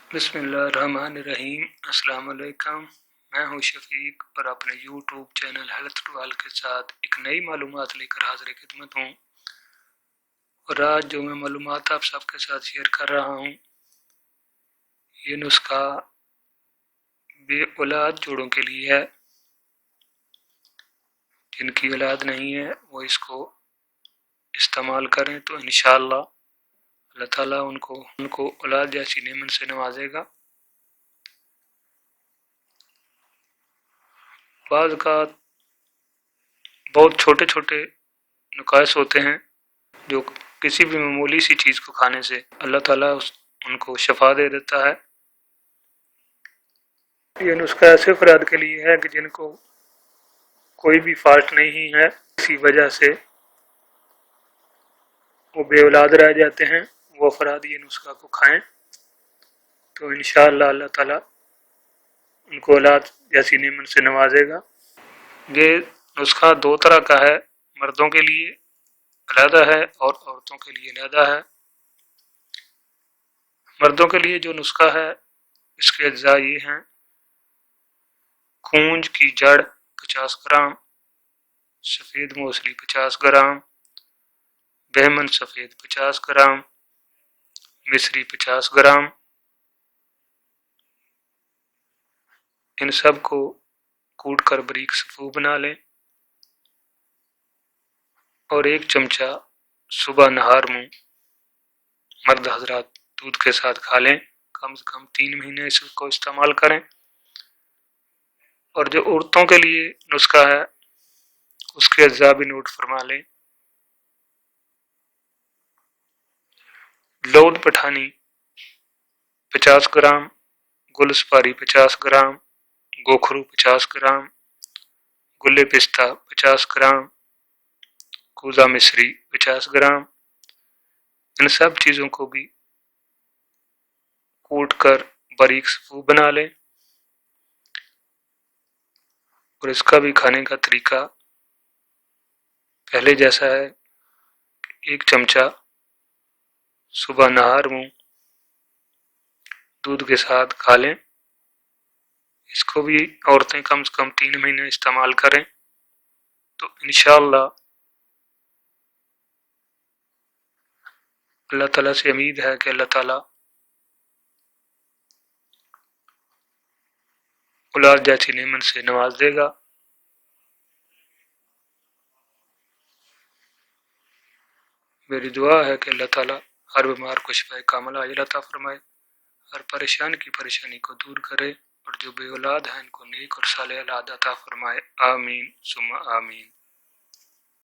बिस्मिल्लाहिर्रहमानिर्रहीम। अस्सलाम वालेकुम। मैं हूं शफीक और अपने यूट्यूब चैनल हेल्थ टुवाल के साथ एक नई मालूमात लेकर हाजिर खिदमत हूं। और आज जो मैं मालूमात आप सबके साथ शेयर कर रहा हूं, ये नुस्खा बे औलाद जोड़ों के लिए है। जिनकी औलाद नहीं है वो इसको इस्तेमाल करें तो इंशाअल्लाह अल्लाह ताला उनको औलाद जैसी नेमत से नवाजेगा। बाज़ का बहुत छोटे छोटे नुकास होते हैं जो किसी भी मामूली सी चीज़ को खाने से अल्लाह ताला उनको शफा दे देता है। ये नुस्खा ऐसे अफराद के लिए है कि जिनको कोई भी फॉल्ट नहीं है, इसी वजह से वो बे औलाद रह जाते हैं। वो अफराद ये नुस्खा को खाएं तो इंशाअल्लाह अल्लाह ताला उनको औलाद जैसी नेमत से नवाजेगा। ये नुस्खा दो तरह का है, मर्दों के लिए अलहदा है और औरतों के लिए अलहदा है। मर्दों के लिए जो नुस्खा है इसके अज्जा ये हैं: कूंज की जड़ 50 ग्राम, सफ़ेद मौसली 50 ग्राम, बहमन सफ़ेद 50 ग्राम, मिश्री 50 ग्राम। इन सब को कूट कर बारीक सफ़ू बना लें और 1 चमचा सुबह नहार मुँह मर्द हजरात दूध के साथ खा लें। कम से कम 3 महीने इसको इस्तेमाल करें। और जो औरतों के लिए नुस्खा है उसके अज्जा भी नोट फरमा लें: लौद पठानी 50 ग्राम, गुल सुपारी 50 ग्राम, गोखरू 50 ग्राम, गुल्ले पिस्ता 50 ग्राम, कूजा मिश्री 50 ग्राम। इन सब चीज़ों को भी कूट कर बारीक सफ़ू बना लें। और इसका भी खाने का तरीका पहले जैसा है, 1 चमचा सुबह नहार मुँह दूध के साथ खा लें। इसको भी औरतें कम से कम 3 महीने इस्तेमाल करें तो इंशाअल्लाह अल्लाह ताला से उम्मीद है कि अल्लाह ताला औलाद जैसी नेमत से नवाज देगा। मेरी दुआ है कि अल्लाह ताला हर बीमार को शिफाए कामिल आजिल अता फरमाए, हर परेशान की परेशानी को दूर करे और जो बे औलाद हैं इनको नेक और सालेह औलाद अता फरमाए। आमीन सुम्मा आमीन।